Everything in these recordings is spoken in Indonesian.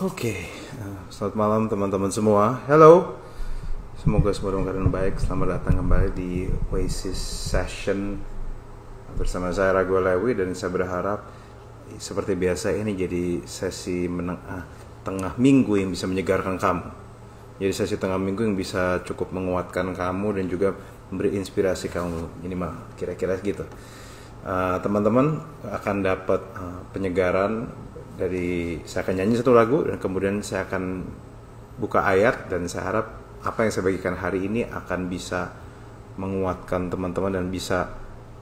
Oke, selamat malam teman-teman semua. Hello, semoga semua dalam keadaan baik. Selamat datang kembali di Oasis Session bersama saya Rago Lewi, dan saya berharap seperti biasa ini jadi sesi tengah minggu yang bisa menyegarkan kamu. Jadi sesi tengah minggu yang bisa cukup menguatkan kamu dan juga memberi inspirasi kamu, minimal kira-kira gitu. Teman-teman akan dapat penyegaran dari saya akan nyanyi satu lagu dan kemudian saya akan buka ayat, dan saya harap apa yang saya bagikan hari ini akan bisa menguatkan teman-teman dan bisa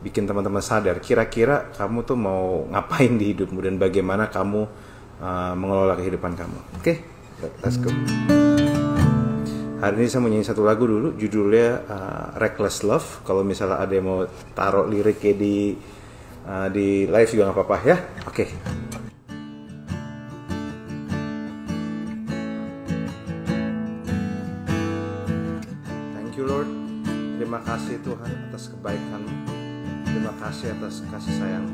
bikin teman-teman sadar kira-kira kamu tuh mau ngapain di hidupmu dan bagaimana kamu mengelola kehidupan kamu. Oke, let's go. Hari ini saya mau nyanyi satu lagu dulu, judulnya Reckless Love. Kalau misalnya ada yang mau taruh liriknya di live juga nggak apa-apa ya. Oke. Thank you Lord. Terima kasih Tuhan atas kebaikan-Mu. Terima kasih atas kasih sayang.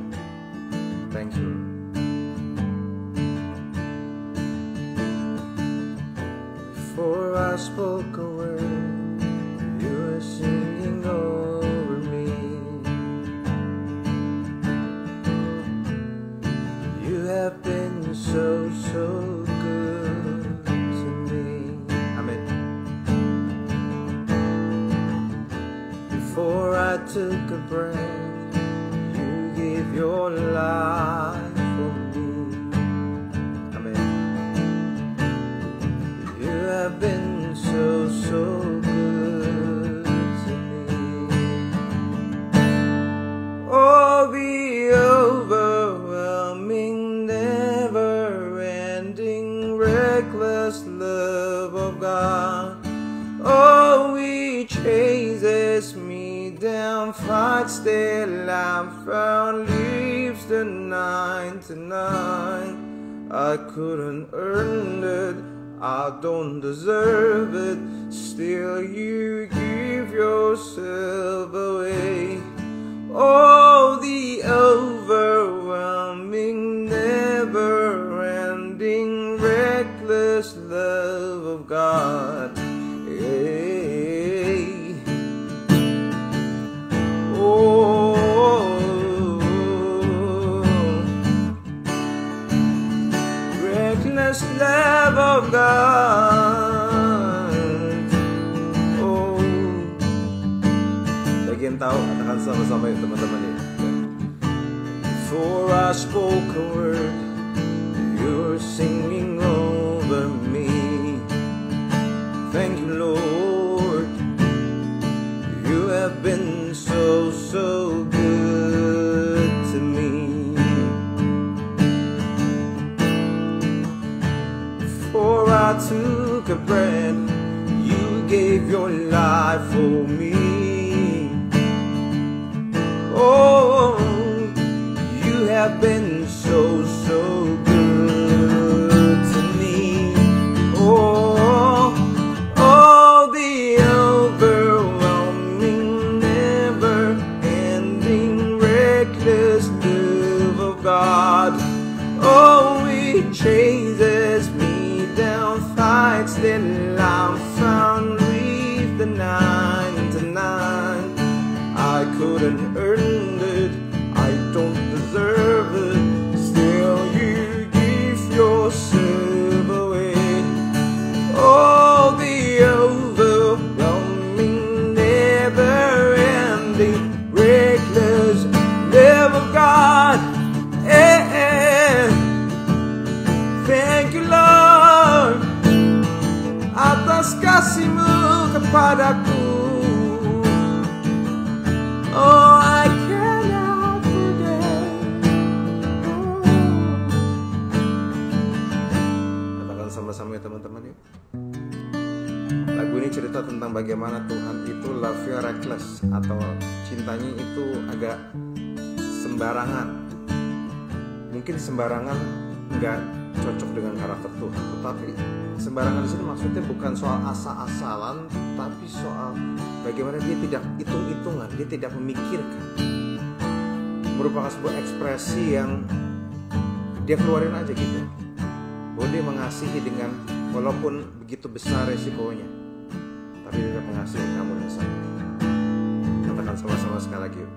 Thank you Lord. Before I spoke a word, you were singing over me. You have been so good to me. Amen. Before I took a breath, you gave your life for me. Amen. You have been so good to me. Oh, the overwhelming, never-ending, reckless love of God. Oh, He chases me down, fights till I'm found, leaves the 99. I couldn't earn it, I don't deserve it, still you give yourself away. Oh, the overwhelming, never-ending, reckless love of God. Hey. Oh, reckless love of God. Oh, bagian tahu, katakan sama-sama ya teman-teman ya. Before I spoke a word, you're singing over me. Thank you Lord, you have been so good to me. Before I took a breath, you gave your life for me. Oh, you have been so good to me. Oh, the overwhelming, never-ending, reckless love of God. Oh, He chases me down, fights till I'm found, leave the 99. I couldn't earn it, I don't deserve it, still you give yourself away. Oh, the overwhelming, never-ending, reckless love of God. Thank you Lord atas kasih-Mu kepadaku. Oh, I cannot forget. Katakan sama-sama ya teman-teman ya. Lagu ini cerita tentang bagaimana Tuhan itu love-nya reckless, atau cintanya itu agak sembarangan. Mungkin sembarangan nggak cocok dengan karakter Tuhan, tetapi sembarangan di sini maksudnya bukan soal asal-asalan, tapi soal bagaimana dia tidak hitung-hitungan, dia tidak memikirkan. Merupakan sebuah ekspresi yang dia keluarin aja gitu. bahwa dia mengasihi dengan walaupun begitu besar resikonya, tapi dia mengasihi kamu dan saya. Katakan sama-sama sekali lagi yuk.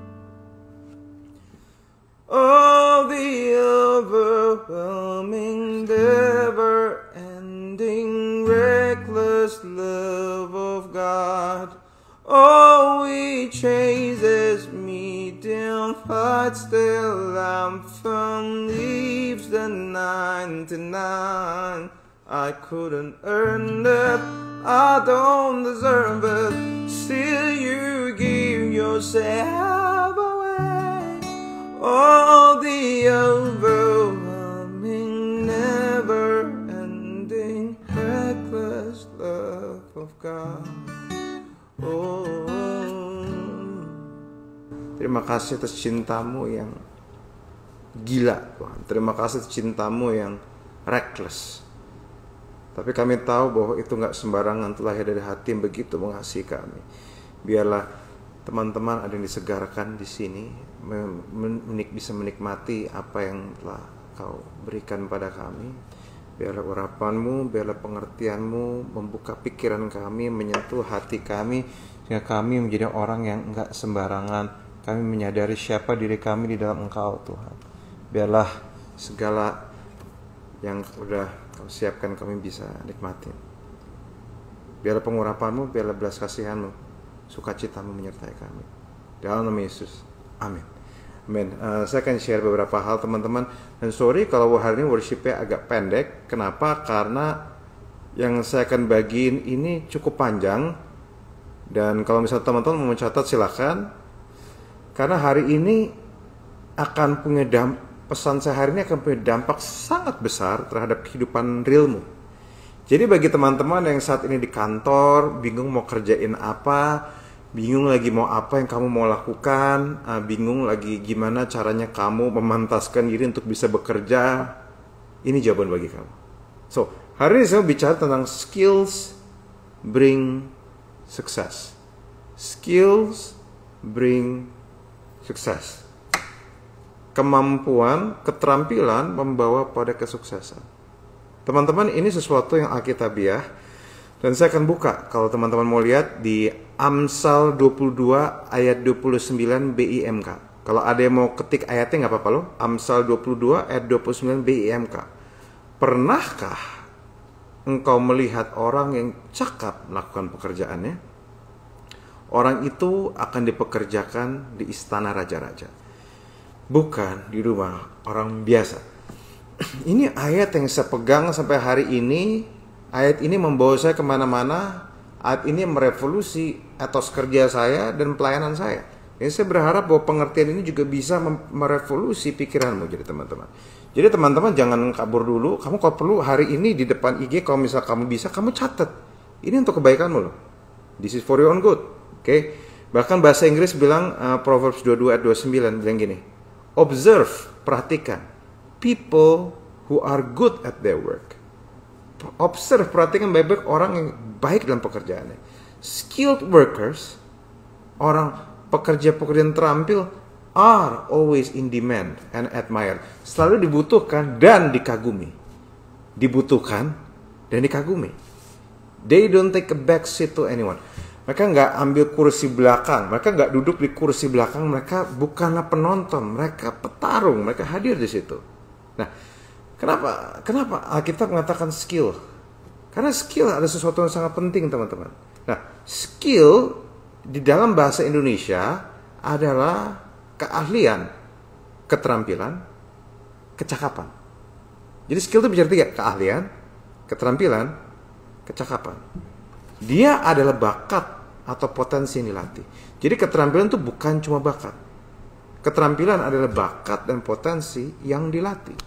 Oh, the overwhelming, never-ending, reckless love of God. Oh, He chases me down, fights till I'm found, leaves the 99. I couldn't earn that, I don't deserve it, still you give yourself away. Oh, the overwhelming, never-ending, reckless love of God. Oh, terima kasih atas cintamu yang gila, Tuhan. Terima kasih atas cintamu yang reckless. Tapi kami tahu bahwa itu gak sembarangan, telah lahir dari hati yang begitu mengasihi kami. Biarlah teman-teman ada yang disegarkan di sini, bisa menikmati apa yang telah Kau berikan pada kami. Biarlah urapanmu, biarlah pengertianmu membuka pikiran kami, menyentuh hati kami, sehingga kami menjadi orang yang enggak sembarangan. Kami menyadari siapa diri kami di dalam Engkau, Tuhan. Biarlah segala yang sudah Kau siapkan kami bisa nikmati. Biarlah pengurapanmu, biarlah belas kasihanmu, sukacitamu menyertai kami. Dalam nama Yesus, amin. Amin. Saya akan share beberapa hal teman-teman. Dan sorry kalau hari ini worship-nya agak pendek. Kenapa? Karena yang saya akan bagiin ini cukup panjang. Dan kalau misalnya teman-teman mau mencatat silakan. Karena hari ini akan punya pesan saya hari ini akan punya dampak sangat besar terhadap kehidupan realmu. Jadi bagi teman-teman yang saat ini di kantor, bingung mau kerjain apa, bingung lagi mau apa yang kamu mau lakukan, bingung lagi gimana caranya kamu memantaskan diri untuk bisa bekerja, ini jawaban bagi kamu. So, hari ini saya bicara tentang skills bring success. Skills bring success. Kemampuan, keterampilan membawa pada kesuksesan. Teman-teman, ini sesuatu yang alkitabiah. Dan saya akan buka kalau teman-teman mau lihat di Amsal 22 ayat 29 BIMK. Kalau ada yang mau ketik ayatnya nggak apa-apa loh. Amsal 22 ayat 29 BIMK. Pernahkah engkau melihat orang yang cakap melakukan pekerjaannya? Orang itu akan dipekerjakan di istana raja-raja, bukan di rumah orang biasa. Ini ayat yang saya pegang sampai hari ini. Ayat ini membawa saya kemana-mana. Ayat ini merevolusi etos kerja saya dan pelayanan saya. Jadi saya berharap bahwa pengertian ini juga bisa merevolusi pikiranmu. Jadi teman-teman jangan kabur dulu. Kamu kalau perlu hari ini di depan IG, kalau misal kamu bisa, kamu catat. Ini untuk kebaikanmu loh. This is for your own good. Okay? Bahkan bahasa Inggris bilang, Proverbs 22 ayat 29 bilang gini. Observe, perhatikan. People who are good at their work. Observe, perhatikan baik-baik orang yang baik dalam pekerjaannya. Skilled workers, orang pekerja-pekerja yang terampil, are always in demand and admired. Selalu dibutuhkan dan dikagumi. Dibutuhkan dan dikagumi. They don't take a back seat to anyone. Mereka nggak ambil kursi belakang, mereka nggak duduk di kursi belakang, mereka bukanlah penonton, mereka petarung, mereka hadir di situ. Nah, kenapa Alkitab mengatakan skill? Karena skill ada sesuatu yang sangat penting, teman-teman. Nah, skill di dalam bahasa Indonesia adalah keahlian, keterampilan, kecakapan. Jadi skill itu bicara tiga, keahlian, keterampilan, kecakapan. Dia adalah bakat atau potensi yang dilatih. Jadi keterampilan itu bukan cuma bakat. Keterampilan adalah bakat dan potensi yang dilatih.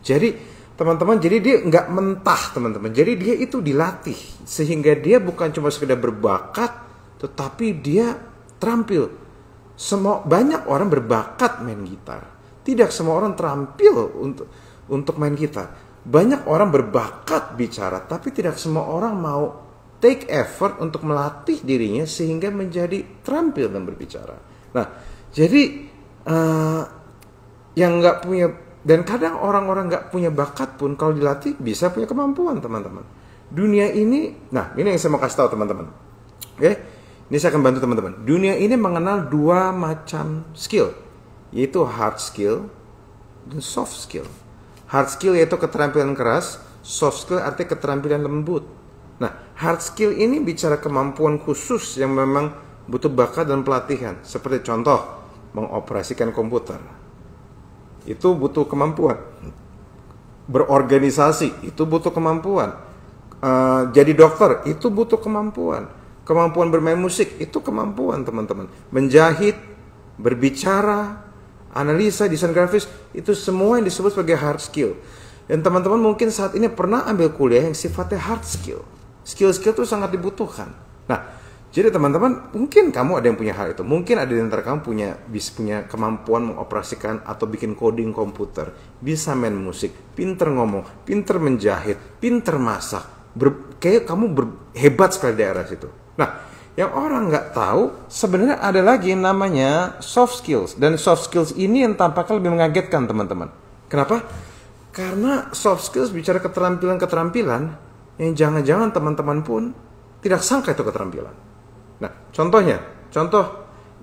Jadi teman-teman, jadi dia nggak mentah teman-teman. Jadi dia itu dilatih sehingga dia bukan cuma sekedar berbakat, tetapi dia terampil. Banyak orang berbakat main gitar. Tidak semua orang terampil untuk main gitar. Banyak orang berbakat bicara, tapi tidak semua orang mau take effort untuk melatih dirinya sehingga menjadi terampil dan berbicara. Nah, jadi yang nggak punya Dan kadang orang-orang nggak punya bakat pun kalau dilatih bisa punya kemampuan, teman-teman. Dunia ini, nah ini yang saya mau kasih tahu teman-teman. Oke, ini saya akan bantu teman-teman. Dunia ini mengenal dua macam skill, yaitu hard skill dan soft skill. Hard skill yaitu keterampilan keras, soft skill artinya keterampilan lembut. Nah, hard skill ini bicara kemampuan khusus yang memang butuh bakat dan pelatihan. Seperti contoh, mengoperasikan komputer. Itu butuh kemampuan. Berorganisasi, itu butuh kemampuan. Jadi dokter, itu butuh kemampuan. Kemampuan bermain musik, itu kemampuan, teman-teman. Menjahit, berbicara, analisa, desain grafis, itu semua yang disebut sebagai hard skill. Dan teman-teman mungkin saat ini pernah ambil kuliah yang sifatnya hard skill. Skill-skill itu sangat dibutuhkan. Nah, jadi teman-teman, mungkin kamu ada yang punya hal itu. Mungkin ada di antara kamu punya kemampuan mengoperasikan atau bikin coding komputer. Bisa main musik, pinter ngomong, pinter menjahit, pinter masak. Kayak kamu hebat sekali di daerah situ. Nah, yang orang nggak tahu, sebenarnya ada lagi yang namanya soft skills. Dan soft skills ini yang tampaknya lebih mengagetkan, teman-teman. Kenapa? Karena soft skills bicara keterampilan-keterampilan yang jangan-jangan teman-teman pun tidak sangka itu keterampilan. Nah, contoh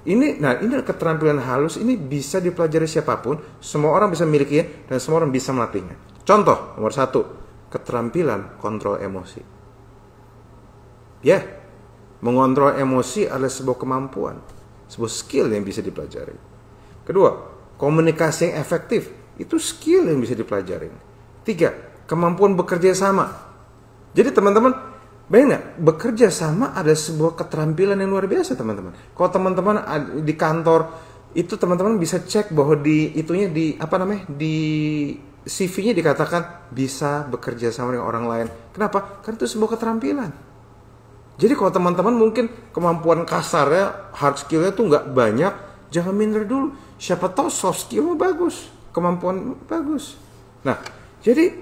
ini keterampilan halus ini bisa dipelajari siapapun, semua orang bisa milikinya dan semua orang bisa melatihnya. Contoh nomor 1, keterampilan kontrol emosi. Mengontrol emosi adalah sebuah kemampuan, sebuah skill yang bisa dipelajari. Kedua, komunikasi yang efektif, itu skill yang bisa dipelajari. 3, kemampuan bekerja sama. Jadi teman-teman, bayangin, bekerja sama ada sebuah keterampilan yang luar biasa, teman-teman. Kalau teman-teman di kantor itu teman-teman bisa cek bahwa di CV-nya dikatakan bisa bekerja sama dengan orang lain. Kenapa? Karena itu sebuah keterampilan. Jadi kalau teman-teman mungkin kemampuan kasarnya, hard skill-nya tuh nggak banyak, jangan minder dulu. Siapa tahu soft skill-nya bagus, kemampuan bagus. Nah, jadi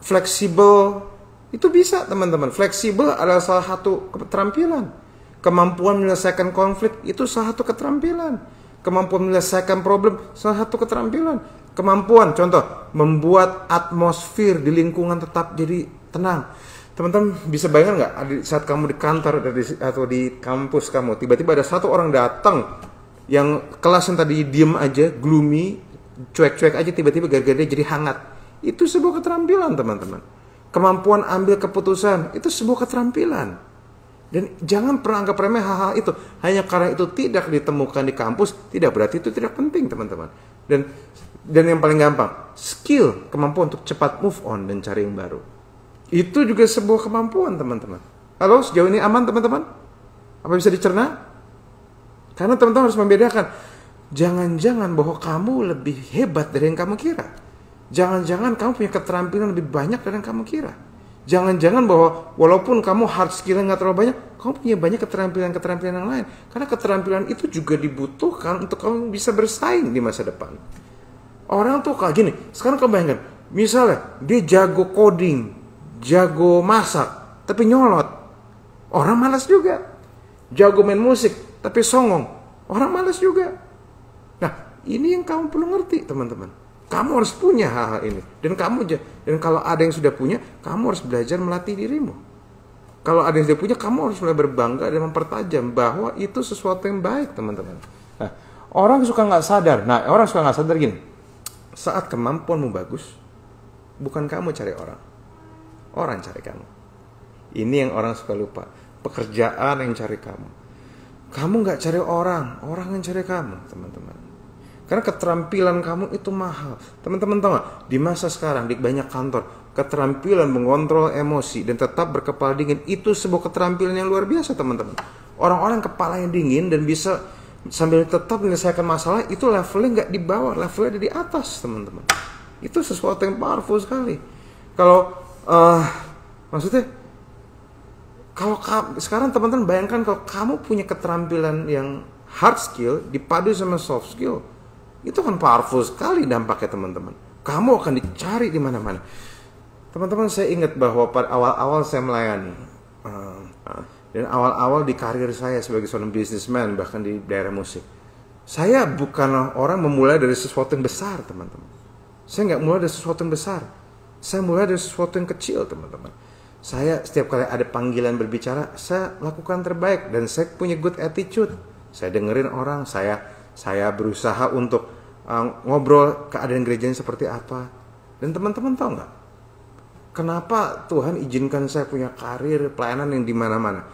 fleksibel itu bisa, teman-teman. Fleksibel adalah salah satu keterampilan. Kemampuan menyelesaikan konflik itu salah satu keterampilan. Kemampuan menyelesaikan problem salah satu keterampilan. Kemampuan, contoh, membuat atmosfer di lingkungan tetap jadi tenang. Teman-teman bisa bayangkan nggak saat kamu di kantor atau di kampus kamu, tiba-tiba ada satu orang datang yang kelas yang tadi diem aja, gloomy, cuek-cuek aja, tiba-tiba gara-gara dia jadi hangat. Itu sebuah keterampilan, teman-teman. Kemampuan ambil keputusan, itu sebuah keterampilan. Dan jangan pernah anggap remeh hal-hal itu. Hanya karena itu tidak ditemukan di kampus, tidak berarti itu tidak penting, teman-teman. Dan yang paling gampang, skill, kemampuan untuk cepat move on dan cari yang baru. Itu juga sebuah kemampuan, teman-teman. Halo, sejauh ini aman, teman-teman? Apa bisa dicerna? Karena teman-teman harus membedakan. Jangan-jangan bahwa kamu lebih hebat dari yang kamu kira. Jangan-jangan kamu punya keterampilan lebih banyak dari yang kamu kira. Jangan-jangan bahwa walaupun kamu hard skill-nya nggak terlalu banyak, kamu punya banyak keterampilan-keterampilan yang lain. Karena keterampilan itu juga dibutuhkan untuk kamu bisa bersaing di masa depan. Orang tuh kayak gini, sekarang kamu bayangkan, misalnya dia jago coding, jago masak, tapi nyolot. Orang malas juga. Jago main musik, tapi songong. Orang malas juga. Nah, ini yang kamu perlu ngerti, teman-teman. Kamu harus punya hal-hal ini. Dan kalau ada yang sudah punya, kamu harus belajar melatih dirimu. Kalau ada yang sudah punya, kamu harus mulai berbangga dan mempertajam bahwa itu sesuatu yang baik, teman-teman. Nah, orang suka nggak sadar. Orang suka nggak sadar gini. Saat kemampuanmu bagus, bukan kamu cari orang. Orang cari kamu. Ini yang orang suka lupa. Pekerjaan yang cari kamu. Kamu nggak cari orang yang cari kamu, teman-teman. Karena keterampilan kamu itu mahal. Teman-teman tahu nggak? Di masa sekarang di banyak kantor, keterampilan mengontrol emosi dan tetap berkepala dingin itu sebuah keterampilan yang luar biasa, teman-teman. Orang-orang kepalanya dingin dan bisa sambil tetap menyelesaikan masalah, itu levelnya nggak di bawah, levelnya ada di atas, teman-teman. Itu sesuatu yang powerful sekali. Kalau sekarang teman-teman bayangkan kalau kamu punya keterampilan yang hard skill dipadu sama soft skill, itu kan powerful sekali dampaknya, teman-teman. Kamu akan dicari di mana-mana. Teman-teman, saya ingat bahwa pada awal-awal saya melayani dan awal-awal di karir saya sebagai seorang businessman, bahkan di daerah musik, saya bukanlah orang memulai dari sesuatu yang besar, teman-teman. Saya nggak mulai dari sesuatu yang besar. Saya mulai dari sesuatu yang kecil, teman-teman. Saya setiap kali ada panggilan berbicara, saya lakukan terbaik dan saya punya good attitude. Saya dengerin orang, saya berusaha untuk ngobrol keadaan gerejanya seperti apa. Dan teman-teman tahu nggak? Kenapa Tuhan izinkan saya punya karir pelayanan yang di mana-mana?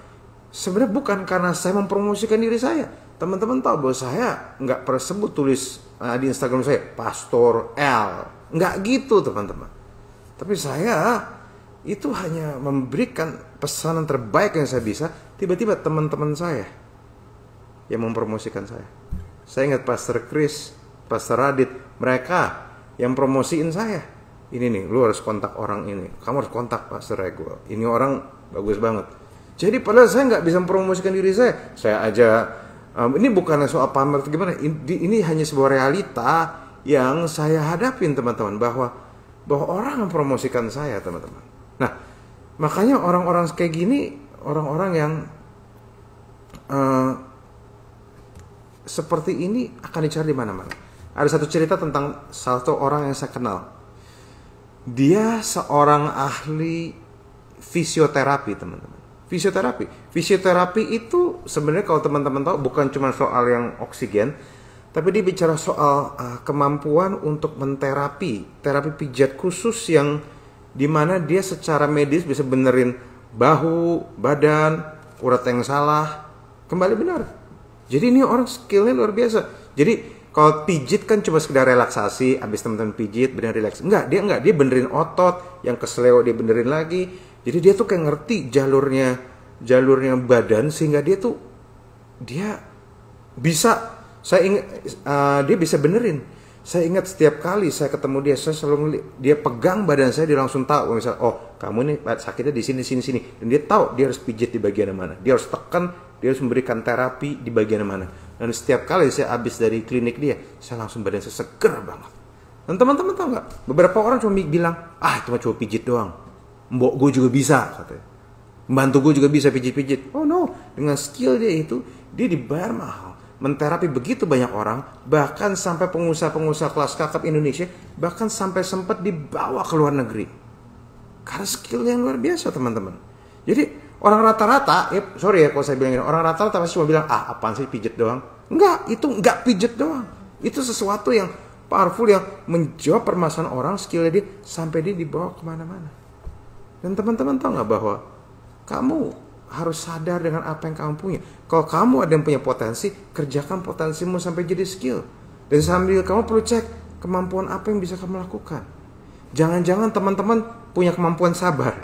Sebenarnya bukan karena saya mempromosikan diri saya. Teman-teman tahu bahwa saya nggak pernah sebut tulis di Instagram saya Pastor L. Nggak gitu, teman-teman. Tapi saya itu hanya memberikan pesanan terbaik yang saya bisa. Tiba-tiba teman-teman saya yang mempromosikan saya. Saya ingat Pastor Chris, Pastor Radit, mereka yang promosiin saya. Ini nih, lu harus kontak orang ini. Kamu harus kontak Pastor Rego. Ini orang bagus banget. Jadi padahal saya nggak bisa mempromosikan diri saya. Saya aja, ini bukan soal pamer atau gimana. Ini hanya sebuah realita yang saya hadapin, teman-teman. Bahwa orang mempromosikan saya, teman-teman. Nah, makanya orang-orang kayak gini, orang-orang yang seperti ini akan dicari di mana-mana. Ada satu cerita tentang satu orang yang saya kenal. Dia seorang ahli fisioterapi, teman-teman. Fisioterapi itu sebenarnya kalau teman-teman tahu bukan cuma soal yang oksigen, tapi dia bicara soal kemampuan untuk terapi pijat khusus yang dimana dia secara medis bisa benerin bahu, badan, urat yang salah kembali benar. Jadi ini orang skillnya luar biasa. Jadi kalau pijit kan cuma sekedar relaksasi, habis teman-teman pijit bener relax. Enggak, dia benerin otot, yang kesleo dia benerin lagi. Jadi dia tuh kayak ngerti jalurnya badan sehingga dia bisa, saya ingat dia bisa benerin. Saya ingat setiap kali saya ketemu dia, saya selalu dia pegang badan saya, dia langsung tahu misalnya, oh kamu ini sakitnya di sini. Dan dia tahu dia harus pijit di bagian mana, dia harus tekan, dia harus memberikan terapi di bagian mana. Dan setiap kali saya habis dari klinik dia, saya langsung badan saya seger banget. Dan teman-teman tahu nggak? Beberapa orang cuma bilang, itu cuma pijit doang. Mbok gue juga bisa, katanya. Membantu gue juga bisa pijit-pijit. Oh no, dengan skill dia itu, dia dibayar mahal. Menterapi begitu banyak orang, bahkan sampai pengusaha-pengusaha kelas kakap Indonesia, bahkan sampai sempat dibawa ke luar negeri. Karena skill yang luar biasa, teman-teman. Jadi orang rata-rata, sorry ya kalau saya bilang gini, orang rata-rata pasti cuma bilang, apaan sih pijit doang? Enggak, itu enggak pijit doang. Itu sesuatu yang powerful yang menjawab permasalahan orang, skillnya dia sampai dia dibawa kemana-mana. Dan teman-teman tahu nggak bahwa kamu harus sadar dengan apa yang kamu punya. Kalau kamu ada yang punya potensi, kerjakan potensimu sampai jadi skill. Dan sambil kamu perlu cek kemampuan apa yang bisa kamu lakukan. Jangan-jangan teman-teman punya kemampuan sabar.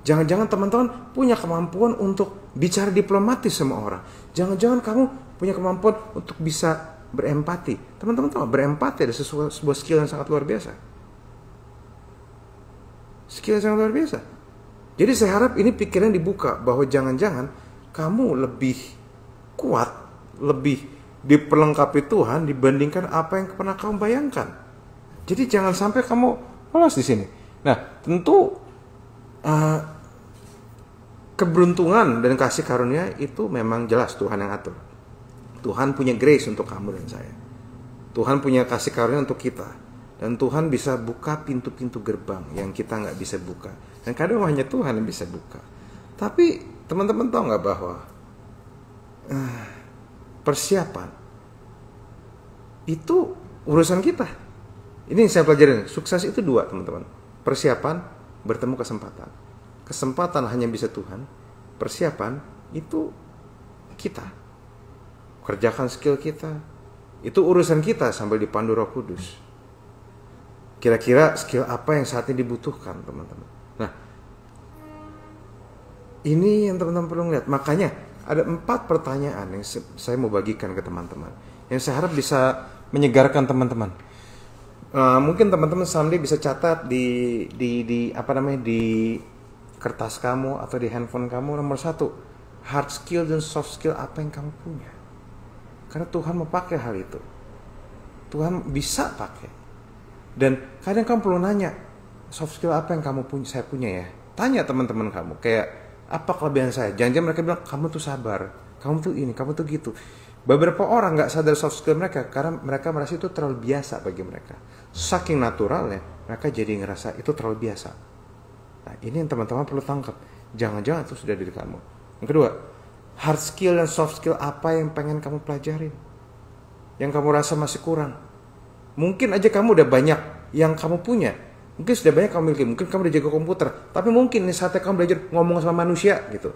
Jangan-jangan teman-teman punya kemampuan untuk bicara diplomatis sama orang. Jangan-jangan kamu punya kemampuan untuk bisa berempati. Teman-teman tahu, berempati ada sebuah skill yang sangat luar biasa. Skill yang sangat luar biasa. Jadi saya harap ini pikiran dibuka bahwa jangan-jangan kamu lebih kuat, lebih diperlengkapi Tuhan dibandingkan apa yang pernah kamu bayangkan. Jadi jangan sampai kamu lolos di sini. Nah, tentu keberuntungan dan kasih karunia itu memang jelas Tuhan yang atur. Tuhan punya grace untuk kamu dan saya. Tuhan punya kasih karunia untuk kita. Dan Tuhan bisa buka pintu-pintu gerbang yang kita nggak bisa buka. Dan kadang hanya Tuhan yang bisa buka. Tapi teman-teman tahu nggak bahwa persiapan itu urusan kita. Ini yang saya pelajarin. Sukses itu dua, teman-teman. Persiapan bertemu kesempatan. Kesempatan hanya bisa Tuhan. Persiapan itu kita. Kerjakan skill kita. Itu urusan kita sambil dipandu Roh Kudus. Kira-kira skill apa yang saat ini dibutuhkan, teman-teman. Nah, ini yang teman-teman perlu lihat. Makanya ada 4 pertanyaan yang saya mau bagikan ke teman-teman, yang saya harap bisa menyegarkan teman-teman. Mungkin teman-teman someday bisa catat di kertas kamu atau di handphone kamu. Nomor 1, hard skill dan soft skill apa yang kamu punya. Karena Tuhan mau pakai hal itu. Tuhan bisa pakai. Dan kadang kamu perlu nanya, soft skill apa yang saya punya ya? Tanya teman-teman kamu, kayak apa kelebihan saya? Jangan-jangan mereka bilang, kamu tuh sabar, kamu tuh ini, kamu tuh gitu. Beberapa orang nggak sadar soft skill mereka karena mereka merasa itu terlalu biasa bagi mereka. Saking naturalnya, mereka jadi ngerasa itu terlalu biasa. Nah, ini yang teman-teman perlu tangkap. Jangan-jangan itu sudah diri kamu. Yang kedua, hard skill dan soft skill apa yang pengen kamu pelajarin? Yang kamu rasa masih kurang. Mungkin aja kamu udah banyak yang kamu punya. Mungkin sudah banyak kamu miliki. Mungkin kamu udah jago komputer. Tapi mungkin ini saatnya kamu belajar ngomong sama manusia gitu.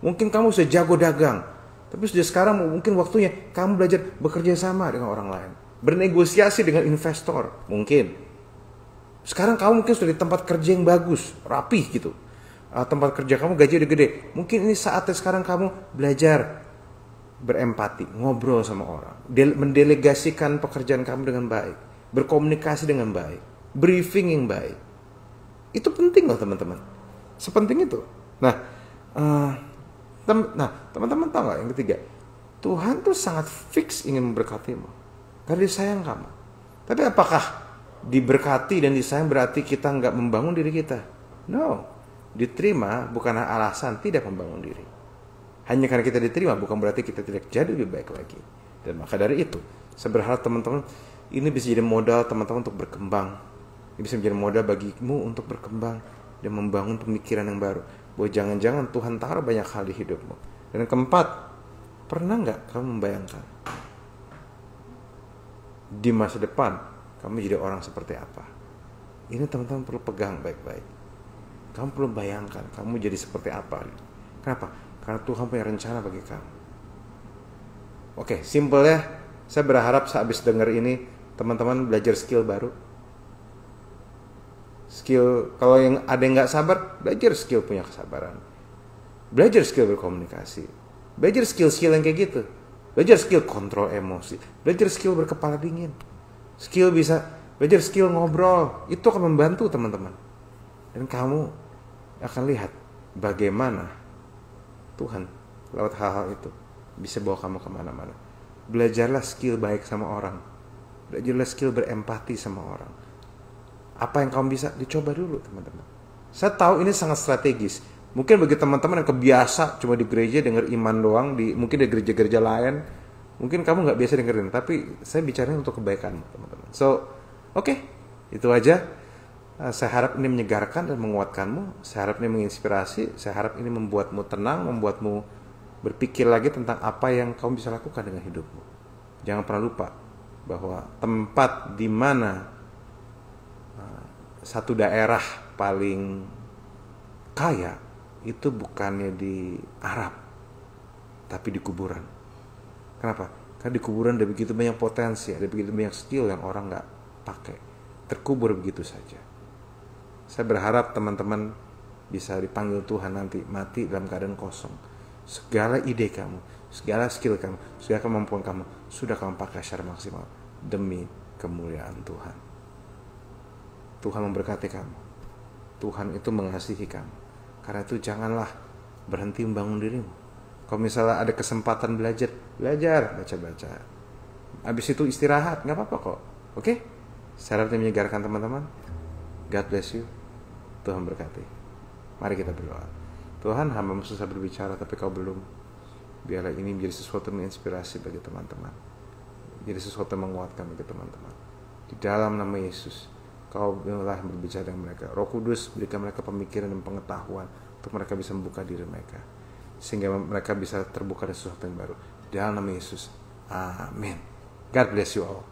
Mungkin kamu sudah jago dagang. Tapi sudah sekarang mungkin waktunya kamu belajar bekerja sama dengan orang lain. Bernegosiasi dengan investor. Mungkin. Sekarang kamu mungkin sudah di tempat kerja yang bagus. Rapih gitu. Tempat kerja kamu gaji udah gede. Mungkin ini saatnya sekarang kamu belajar berempati. Ngobrol sama orang. Mendelegasikan pekerjaan kamu dengan baik. Berkomunikasi dengan baik. Briefing yang baik. Itu penting loh teman-teman. Sepenting itu. Nah, teman-teman tahu nggak yang ketiga? Tuhan tuh sangat fix ingin memberkatimu karena dia sayang kamu. Tapi apakah diberkati dan disayang berarti kita nggak membangun diri kita? No, diterima bukan alasan tidak membangun diri. Hanya karena kita diterima bukan berarti kita tidak jadi lebih baik lagi. Dan maka dari itu, saya berharap teman-teman ini bisa jadi modal teman-teman untuk berkembang. Ini bisa menjadi modal bagimu untuk berkembang dan membangun pemikiran yang baru. Bahwa jangan-jangan Tuhan taruh banyak hal di hidupmu. Dan yang keempat, pernah nggak kamu membayangkan di masa depan kamu jadi orang seperti apa? Ini teman-teman perlu pegang baik-baik. Kamu perlu bayangkan kamu jadi seperti apa. Kenapa? Karena Tuhan punya rencana bagi kamu. Oke, simple ya. Saya berharap sehabis dengar ini teman-teman belajar skill baru. Skill, kalau yang ada yang nggak sabar, belajar skill punya kesabaran. Belajar skill berkomunikasi. Belajar skill-skill yang kayak gitu. Belajar skill kontrol emosi. Belajar skill berkepala dingin. Belajar skill ngobrol. Itu akan membantu teman-teman. Dan kamu akan lihat bagaimana Tuhan lewat hal-hal itu bisa bawa kamu kemana-mana. Belajarlah skill baik sama orang. Belajarlah skill berempati sama orang. Apa yang kamu bisa dicoba dulu teman-teman. Saya tahu ini sangat strategis. Mungkin bagi teman-teman yang kebiasa cuma di gereja dengar iman doang, mungkin di gereja-gereja lain, mungkin kamu nggak biasa dengerin. Tapi saya bicara untuk kebaikanmu teman-teman. So, oke, itu aja. Saya harap ini menyegarkan dan menguatkanmu. Saya harap ini menginspirasi. Saya harap ini membuatmu tenang, membuatmu berpikir lagi tentang apa yang kamu bisa lakukan dengan hidupmu. Jangan pernah lupa bahwa tempat di mana satu daerah paling kaya itu bukannya di Arab, tapi di kuburan. Kenapa? Karena di kuburan ada begitu banyak potensi, ada begitu banyak skill yang orang nggak pakai, terkubur begitu saja. Saya berharap teman-teman bisa dipanggil Tuhan nanti mati dalam keadaan kosong. Segala ide kamu, segala skill kamu, segala kemampuan kamu sudah kamu pakai secara maksimal demi kemuliaan Tuhan. Tuhan memberkati kamu. Tuhan itu mengasihi kamu. Karena itu janganlah berhenti membangun dirimu. Kalau misalnya ada kesempatan belajar, baca-baca. Habis itu istirahat, gak apa-apa kok. Oke? Saya harap ini menyegarkan teman-teman. God bless you. Tuhan berkati. Mari kita berdoa. Tuhan, hamba susah berbicara tapi kau belum. Biarlah ini menjadi sesuatu yang menginspirasi bagi teman-teman. Jadi sesuatu yang menguatkan bagi teman-teman. Di dalam nama Yesus, kau biarlah berbicara dengan mereka. Roh Kudus berikan mereka pemikiran dan pengetahuan untuk mereka bisa membuka diri mereka. Sehingga mereka bisa terbuka dengan sesuatu yang baru. Di dalam nama Yesus. Amin. God bless you all.